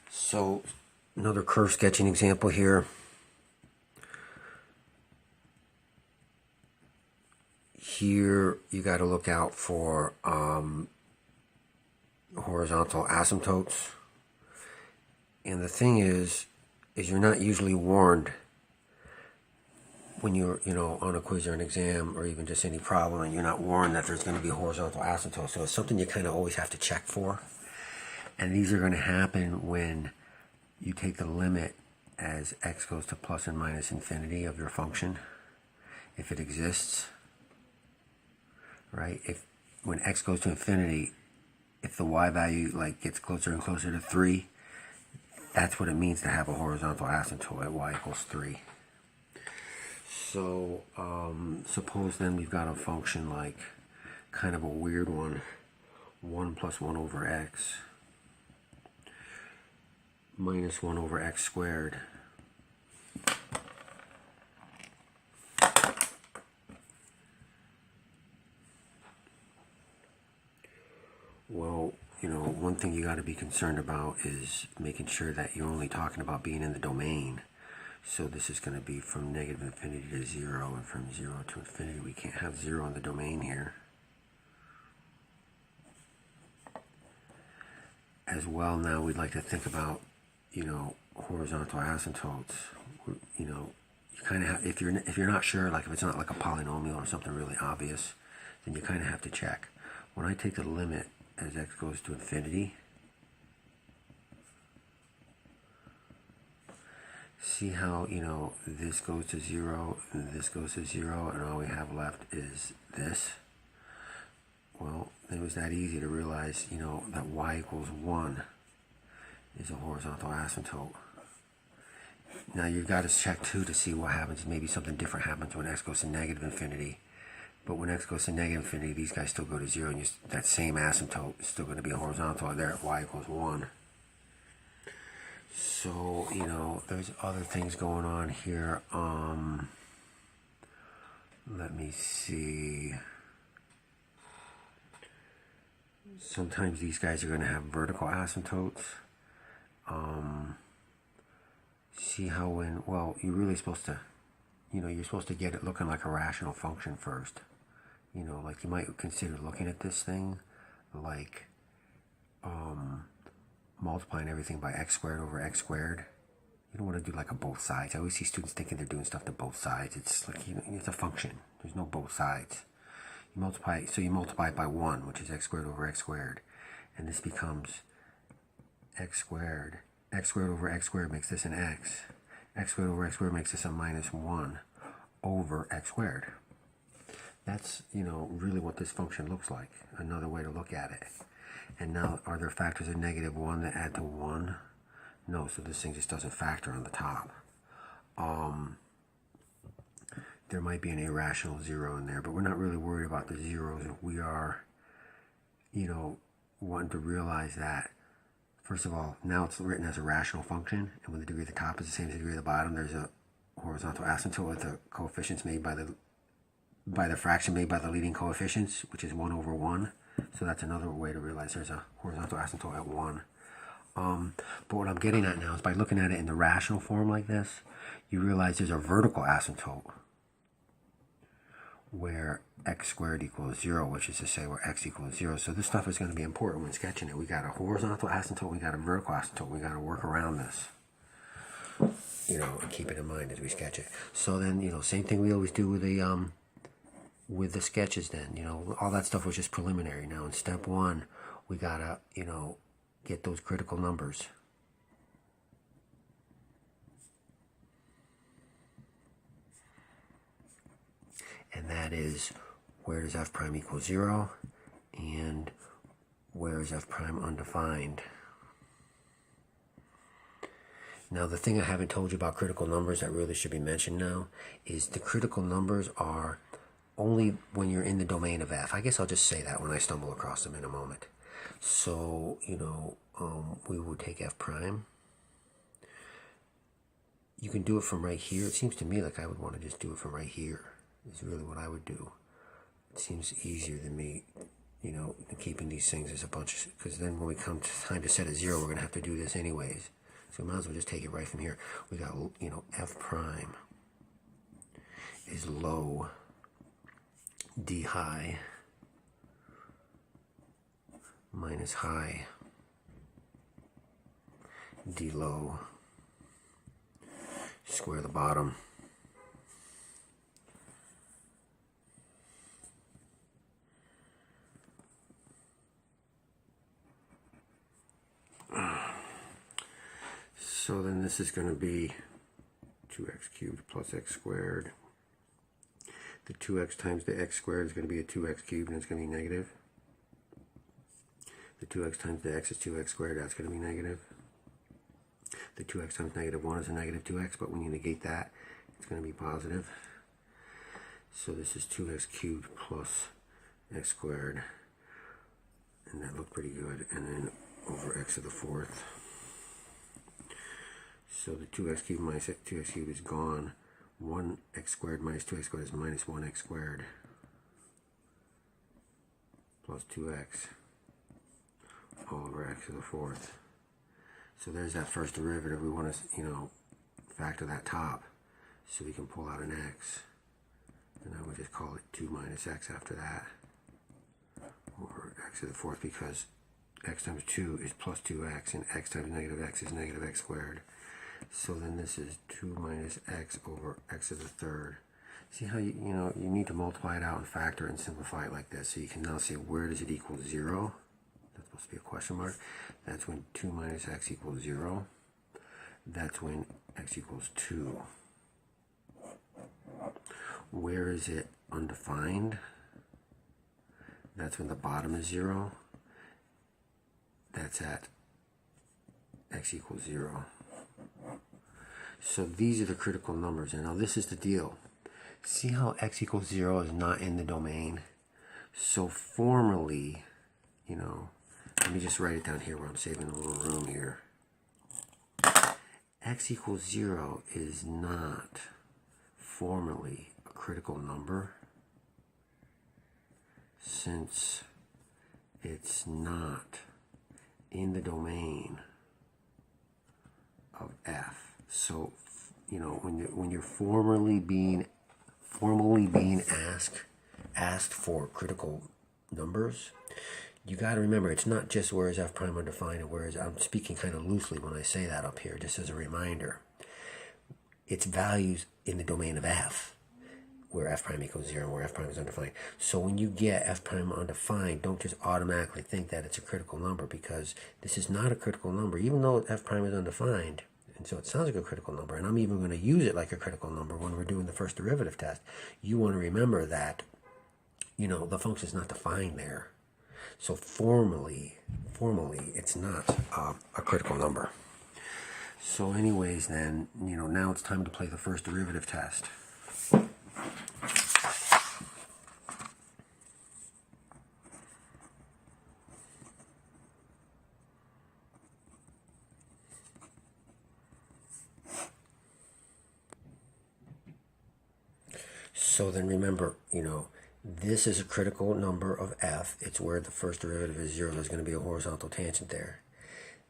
So another curve sketching example here. Here you got to look out for horizontal asymptotes. And the thing is you're not usually warned when you're, on a quiz or an exam or even just any problem, and you're not warned that there's going to be horizontal asymptotes. So it's something you kind of always have to check for. And these are going to happen when you take the limit as x goes to plus and minus infinity of your function, if it exists, right? If when x goes to infinity, if the y value gets closer and closer to 3, that's what it means to have a horizontal asymptote at y equals 3. So suppose then we've got a function like kind of a weird one, 1 plus 1 over x minus 1 over x squared. Well, one thing you got to be concerned about is making sure that you're only talking about being in the domain. So this is going to be from negative infinity to 0, and from 0 to infinity. We can't have 0 in the domain here. As well, now we'd like to think about, horizontal asymptotes. You kind of have, if you're not sure, like if it's not like a polynomial or something really obvious, then you kind of have to check. When I take the limit as x goes to infinity, see how, this goes to 0 and this goes to 0, and all we have left is this. Well, it was that easy to realize, that y equals 1 is a horizontal asymptote. Now you've got to check too to see what happens. Maybe something different happens when x goes to negative infinity. But when x goes to negative infinity, these guys still go to 0, and that same asymptote is still going to be a horizontal there at y equals 1. So, there's other things going on here. Let me see. Sometimes these guys are going to have vertical asymptotes. See how you're really supposed to, you're supposed to get it looking like a rational function first. Like you might consider looking at this thing like multiplying everything by x squared over x squared. You don't want to do like a both sides. I always see students thinking they're doing stuff to both sides. It's like, it's a function. There's no both sides. You multiply it by 1, which is x squared over x squared. And this becomes x squared. X squared over x squared makes this an x. X squared over x squared makes this a minus 1 over x squared. That's, really what this function looks like. Another way to look at it. And now, are there factors of negative 1 that add to 1? No, so this thing just doesn't factor on the top. There might be an irrational 0 in there, but we're not really worried about the zeros. We are, wanting to realize that, first of all, now it's written as a rational function, and when the degree of the top is the same as the degree of the bottom, there's a horizontal asymptote with the coefficients made by the fraction made by the leading coefficients, which is 1 over 1. So that's another way to realize there's a horizontal asymptote at 1. But what I'm getting at now is by looking at it in the rational form like this, you realize there's a vertical asymptote where x squared equals 0, which is to say where x equals 0. So this stuff is going to be important when sketching it. We got a horizontal asymptote, we got a vertical asymptote, we got to work around this. And keep it in mind as we sketch it. So then, same thing we always do with the sketches then. All that stuff was just preliminary. Now in step 1, we got to, get those critical numbers. And that is, where does f prime equal 0? And where is f prime undefined? Now, the thing I haven't told you about critical numbers that really should be mentioned now is the critical numbers are only when you're in the domain of f. I guess I'll just say that when I stumble across them in a moment. So, we would take f prime. You can do it from right here. It seems to me like I would want to just do it from right here. Is really what I would do. It seems easier than me, keeping these things as a bunch of, because then when we come to time to set a 0, we're going to have to do this anyways. So we might as well just take it right from here. We got, you know, f prime is low d high minus high d low, square the bottom. So then this is going to be 2x cubed plus x squared. The 2x times the x squared is going to be a 2x cubed, and it's going to be negative. The 2x times the x is 2x squared, that's going to be negative. The 2x times negative 1 is a negative 2x, but when you negate that, it's going to be positive. So this is 2x cubed plus x squared, and that looked pretty good. And then over x to the fourth. So the 2x cubed minus 2x cubed is gone. 1x squared minus 2x squared is minus 1x squared plus 2x all over x to the fourth. So there's that first derivative. We want to, you know, factor that top so we can pull out an x. And I would just call it 2 minus x after that over x to the fourth, because x times 2 is plus 2x and x times negative x is negative x squared. So then this is 2 minus x over x to the third. See how you need to multiply it out and factor and simplify it like this. So you can now say, where does it equal 0? That's supposed to be a question mark. That's when 2 minus x equals 0. That's when x equals 2. Where is it undefined? That's when the bottom is 0. That's at x equals 0. So these are the critical numbers. And now this is the deal. See how x equals 0 is not in the domain? So formally, you know, let me just write it down here where I'm saving a little room here. X equals 0 is not formally a critical number, since it's not in the domain of f. So, you know, when you're formally being asked for critical numbers, you got to remember it's not just where is f prime undefined, and where is, I'm speaking kind of loosely when I say that up here, just as a reminder. It's values in the domain of f, where f prime equals 0 and where f prime is undefined. So when you get f prime undefined, don't just automatically think that it's a critical number, because this is not a critical number, even though f prime is undefined. And so it sounds like a critical number, and I'm even going to use it like a critical number when we're doing the first derivative test. You want to remember that, you know, the function is not defined there. So formally, it's not a critical number. So anyways, then, you know, now it's time to play the first derivative test. So then remember, you know, this is a critical number of f. It's where the first derivative is 0. There's going to be a horizontal tangent there.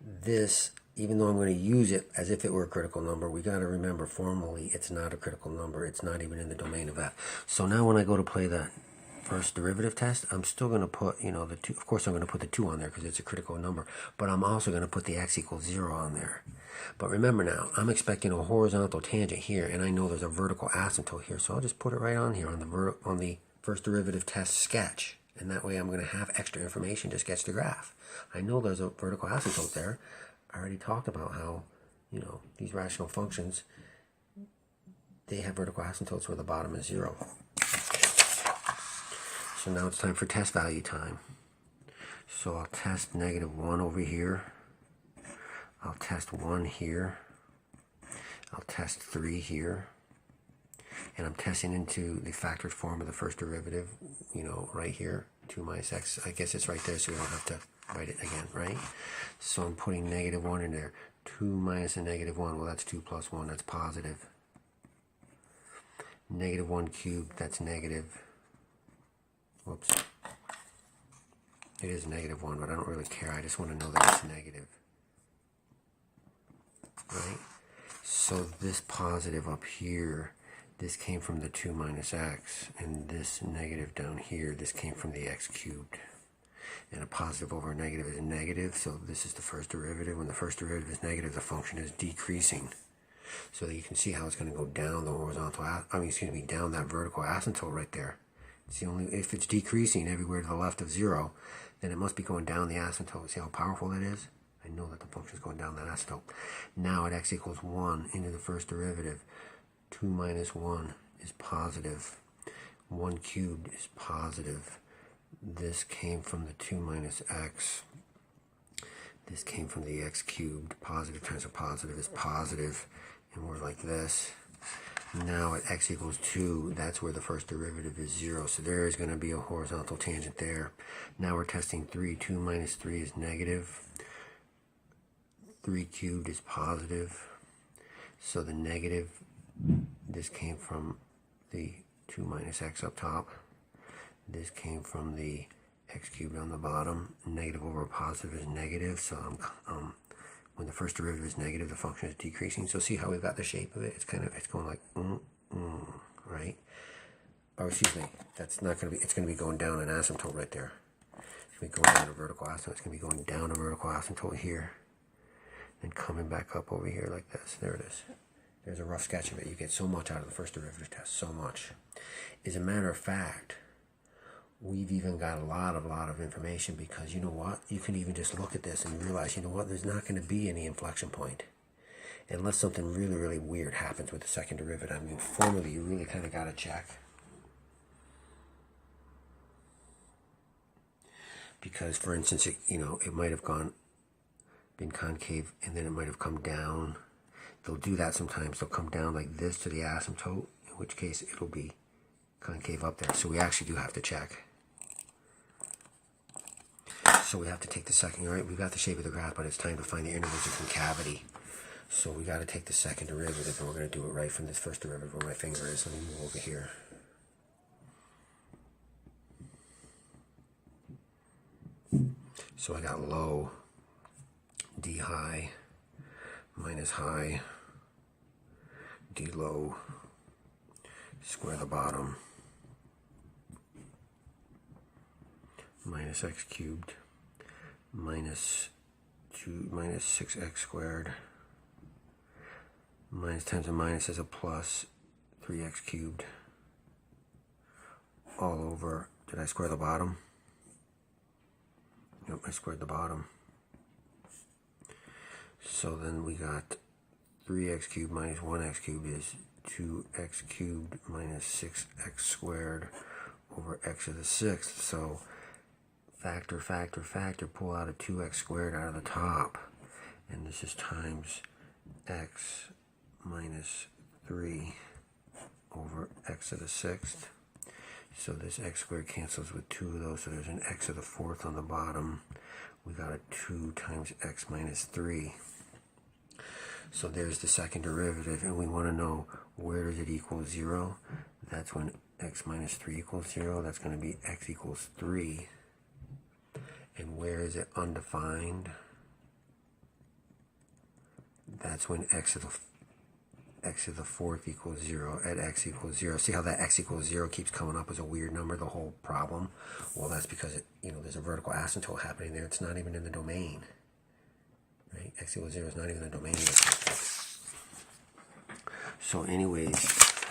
This, even though I'm going to use it as if it were a critical number, we got to remember formally it's not a critical number. It's not even in the domain of f. So now when I go to play the first derivative test, I'm still going to put, you know, the 2. Of course, I'm going to put the 2 on there because it's a critical number. But I'm also going to put the x equals 0 on there. But remember now, I'm expecting a horizontal tangent here, and I know there's a vertical asymptote here, so I'll just put it right on here on the first derivative test sketch, and that way I'm going to have extra information to sketch the graph. I know there's a vertical asymptote there. I already talked about how, you know, these rational functions, they have vertical asymptotes where the bottom is 0. So now it's time for test value time. So I'll test -1 over here. I'll test 1 here. I'll test 3 here. And I'm testing into the factored form of the first derivative, you know, right here. 2 minus x. I guess it's right there, so we don't have to write it again, right? So I'm putting -1 in there. 2 minus a -1, well, that's 2 plus 1, that's positive. -1 cubed, that's negative. Whoops. It is -1, but I don't really care. I just want to know that it's negative. right? So this positive up here, this came from the 2 minus x, and this negative down here, this came from the x cubed. And a positive over a negative is negative, so this is the first derivative. When the first derivative is negative, the function is decreasing. So that you can see how it's going to go down the horizontal, down that vertical asymptote right there. It's the only, if it's decreasing everywhere to the left of 0, then it must be going down the asymptote. See how powerful that is? I know that the function is going down that asymptote. Now at x equals 1 into the first derivative, 2 minus 1 is positive. 1 cubed is positive. This came from the 2 minus x. This came from the x cubed. Positive times a positive is positive. And we're like this. Now at x equals 2, that's where the first derivative is 0. So there is going to be a horizontal tangent there. Now we're testing 3. 2 minus 3 is negative. 3 cubed is positive. So the negative, this came from the 2 minus x up top. This came from the x cubed on the bottom. Negative over a positive is negative. So when the first derivative is negative, the function is decreasing. So see how we've got the shape of it? It's going like, right? Or excuse me, that's not going to be, it's going to be going down an asymptote right there. It's going to be going down a vertical asymptote. It's going to be going down a vertical asymptote here. And coming back up over here like this. There it is. There's a rough sketch of it. You get so much out of the first derivative test. So much. As a matter of fact, we've even got a lot of information, because you know what? You can even just look at this and realize, you know what? There's not going to be any inflection point. Unless something really, really weird happens with the second derivative. I mean, formally, you really kind of got to check. Because, for instance, it might have been concave, and then it might have come down. They'll do that sometimes. They'll come down like this to the asymptote, in which case it'll be concave up there. So we actually do have to check. So we have to take the second, all right, we've got the shape of the graph, but it's time to find the intervals of concavity. So we got to take the second derivative, and we're going to do it right from this first derivative where my finger is. Let me move over here. So I got low, d high, minus high, d low, square the bottom, minus x cubed, minus 6x squared, minus times a minus is a plus 3x cubed, all over, did I square the bottom? Yep, I squared the bottom. So then we got 3x cubed minus 1x cubed is 2x cubed minus 6x squared over x to the sixth. So factor, pull out a 2x squared out of the top. And this is times x minus 3 over x to the sixth. So this x squared cancels with 2 of those, so there's an x to the fourth on the bottom. We got a 2 times x minus 3. So there's the second derivative, and we want to know, where does it equal 0? That's when x minus 3 equals 0. That's going to be x equals 3. And where is it undefined? That's when x to the fourth equals 0 at x equals 0. See how that x equals 0 keeps coming up as a weird number the whole problem? Well, that's because there's a vertical asymptote happening there. It's not even in the domain. Right? X equals 0 is not even in the domain yet. So anyways,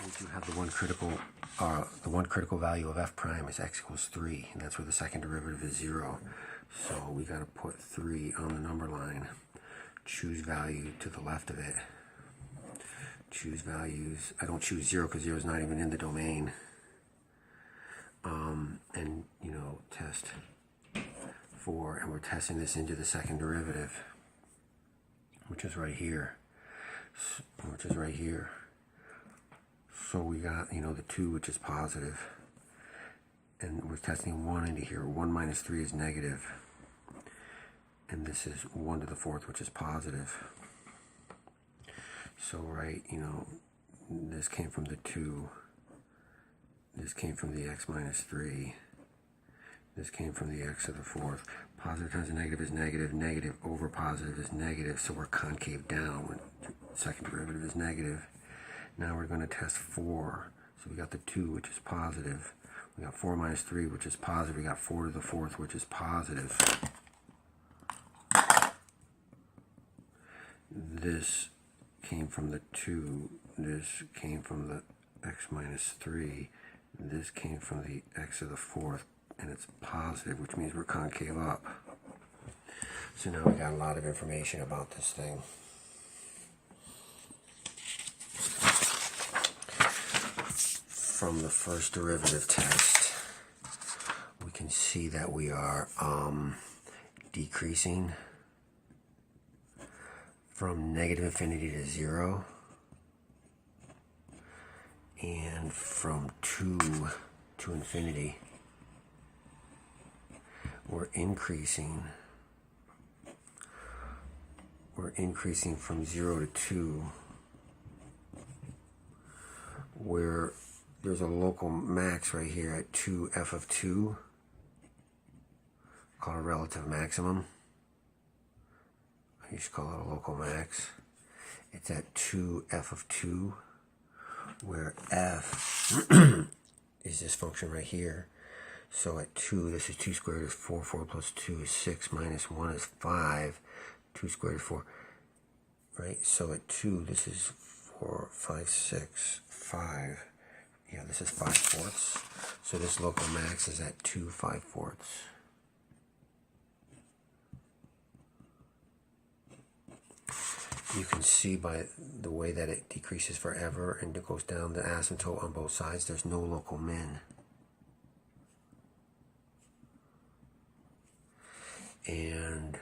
we do have the one critical value of f prime is x equals 3, and that's where the second derivative is 0. So we got to put 3 on the number line. Choose value to the left of it. Choose values. I don't choose 0 because 0 is not even in the domain. And test 4, and we're testing this into the second derivative, which is right here. So we got the 2, which is positive, and we're testing 1 into here. 1 minus 3 is negative, and this is 1 to the fourth, which is positive. So this came from the 2, this came from the x minus 3, this came from the x to the fourth. Positive times a negative is negative. Negative over positive is negative. So we're concave down when second derivative is negative. Now we're going to test 4. So we got the 2, which is positive. We got 4 minus 3, which is positive. We got 4 to the 4th, which is positive. This came from the 2. This came from the x minus 3. This came from the x to the 4th, and it's positive, which means we're concave up. So now we got a lot of information about this thing. From the first derivative test, we can see that we are decreasing from negative infinity to 0, and from 2 to infinity, we're increasing from 0 to 2, where there's a local max right here at 2f of 2, called a relative maximum. I used to call it a local max. It's at 2f of 2, where f is this function right here. So at 2, this is 2 squared is 4, 4 plus 2 is 6, minus 1 is 5, 2 squared is 4, right? So at 2, this is 4, 5, 6, 5. Yeah, this is 5/4. So this local max is at 2 5/4. You can see by the way that it decreases forever and it goes down the asymptote on both sides, there's no local min. And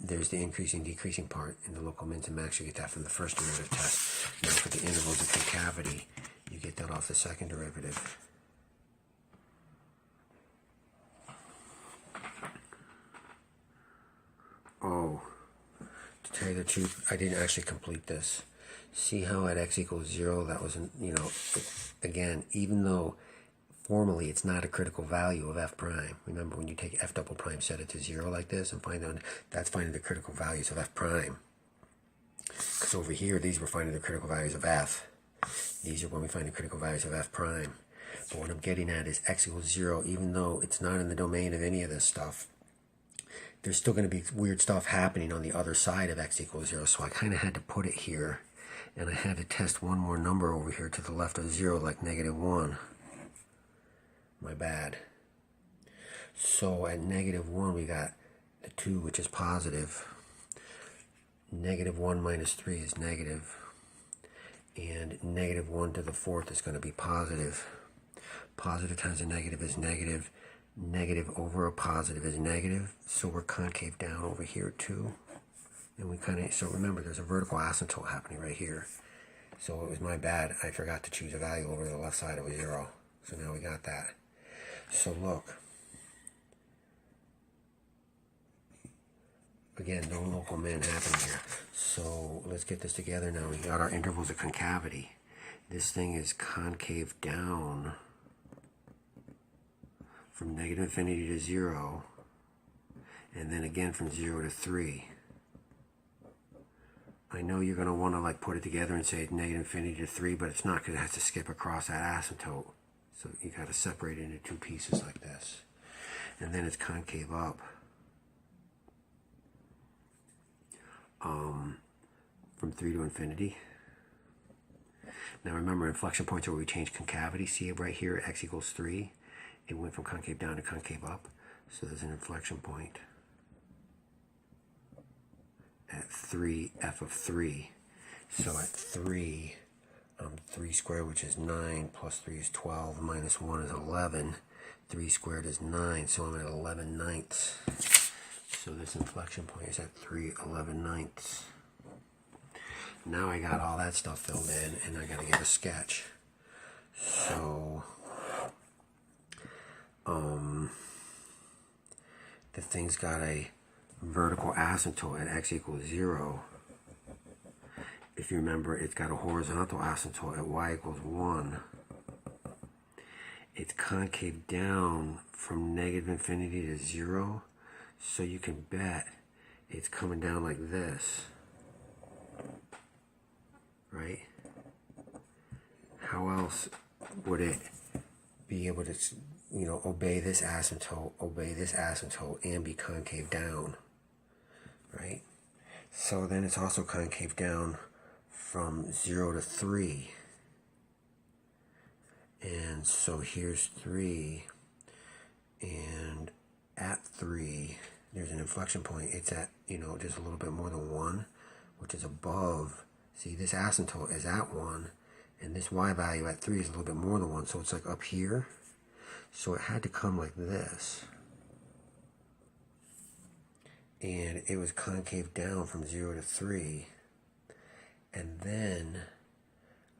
there's the increasing, decreasing part in the local mins and max. You get that from the first derivative test. Now for the intervals of concavity, you get that off the second derivative. Oh, to tell you the truth, I didn't actually complete this. See how at x equals 0, that was, again, even though formally it's not a critical value of f prime. Remember, when you take f double prime, set it to 0 like this, and find out, that's finding the critical values of f prime. Because over here, these were finding the critical values of f. These are when we find the critical values of f prime. But what I'm getting at is x equals 0, even though it's not in the domain of any of this stuff, there's still going to be weird stuff happening on the other side of x equals 0. So I kind of had to put it here, and I had to test one more number over here to the left of 0, like -1. My bad. So at -1, we got the 2, which is positive. -1 minus 3 is negative. And -1 to the 4th is going to be positive. Positive times a negative is negative. Negative over a positive is negative. So we're concave down over here too. And we so remember, there's a vertical asymptote happening right here. So it was my bad. I forgot to choose a value over the left side of a 0. So now we got that. So look, again, no local min happening here. So let's get this together now. We got our intervals of concavity. This thing is concave down from negative infinity to 0, and then again from 0 to 3. I know you're going to want to put it together and say it's negative infinity to 3, but it's not, because it has to skip across that asymptote. So you got to separate it into two pieces like this. And then it's concave up from 3 to infinity. Now remember, inflection points are where we change concavity. See it right here, x equals 3. It went from concave down to concave up. So there's an inflection point at 3, f of 3. So at 3, 3 squared, which is 9, plus 3 is 12, minus 1 is 11. 3 squared is 9, so I'm at 11/9. So this inflection point is at 3/11/9. Now I got all that stuff filled in, and I got to get a sketch. So, the thing's got a vertical asymptote at x equals 0. If you remember, it's got a horizontal asymptote at y equals 1. it's concave down from negative infinity to 0. So you can bet it's coming down like this, right? How else would it be able to, you know, obey this asymptote, and be concave down, right? So then it's also concave down from 0 to 3. And so here's 3, and at 3, there's an inflection point. It's at, you know, just a little bit more than 1, which is above. See, this asymptote is at 1, and this y value at 3 is a little bit more than 1, so it's like up here. So it had to come like this. And it was concave down from 0 to 3. And then,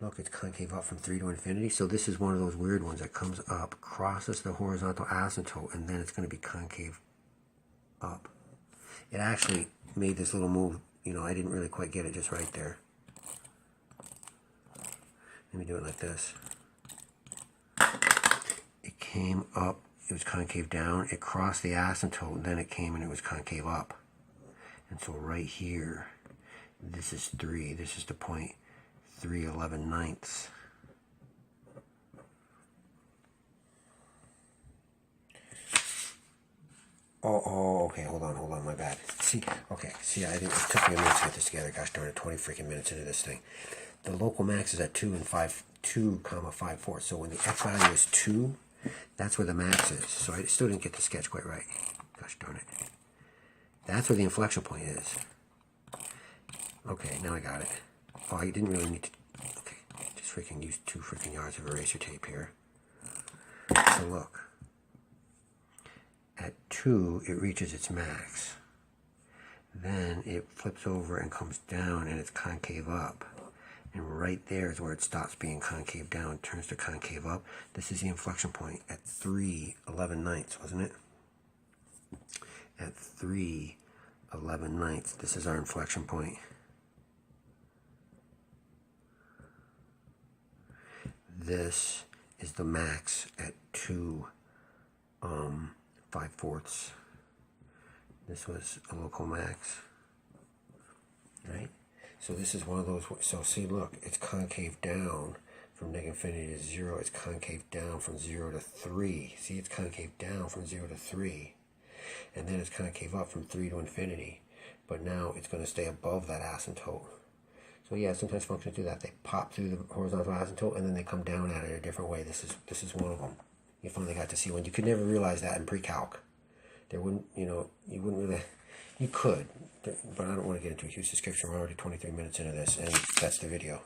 look, it's concave up from 3 to infinity. So this is one of those weird ones that comes up, crosses the horizontal asymptote, and then it's going to be concave up. It actually made this little move, you know, I didn't really quite get it just right there. Let me do it like this. It came up, it was concave down, it crossed the asymptote, and then it came and it was concave up. And so right here, this is 3, this is the point 3/11/9. Oh, okay, hold on, my bad. See, okay, see, it took me a minute to get this together. Gosh darn it, 20 freaking minutes into this thing. The local max is at 2 and 2,5/4. So when the x value is 2, that's where the max is. So I still didn't get the sketch quite right. Gosh darn it. That's where the inflection point is. Okay, now I got it. Oh, I didn't really need to. Okay, just freaking use 2 freaking yards of eraser tape here. So look. At 2, it reaches its max. Then it flips over and comes down, and it's concave up. And right there is where it stops being concave down, turns to concave up. This is the inflection point at 3/11/9, wasn't it? At 3/11/9, this is our inflection point. This is the max at 2/5/4. This was a local max, right? So this is one of those, so see, look, it's concave down from negative infinity to 0. It's concave down from 0 to 3. See, it's concave down from 0 to 3. And then it's concave up from 3 to infinity. But now it's going to stay above that asymptote. So yeah, sometimes functions do that. They pop through the horizontal asymptote and then they come down at it a different way. This is one of them. You finally got to see one. You could never realize that in pre-calc. There wouldn't, you know, you wouldn't really, you could, but I don't want to get into a huge description. We're already 23 minutes into this, and that's the video.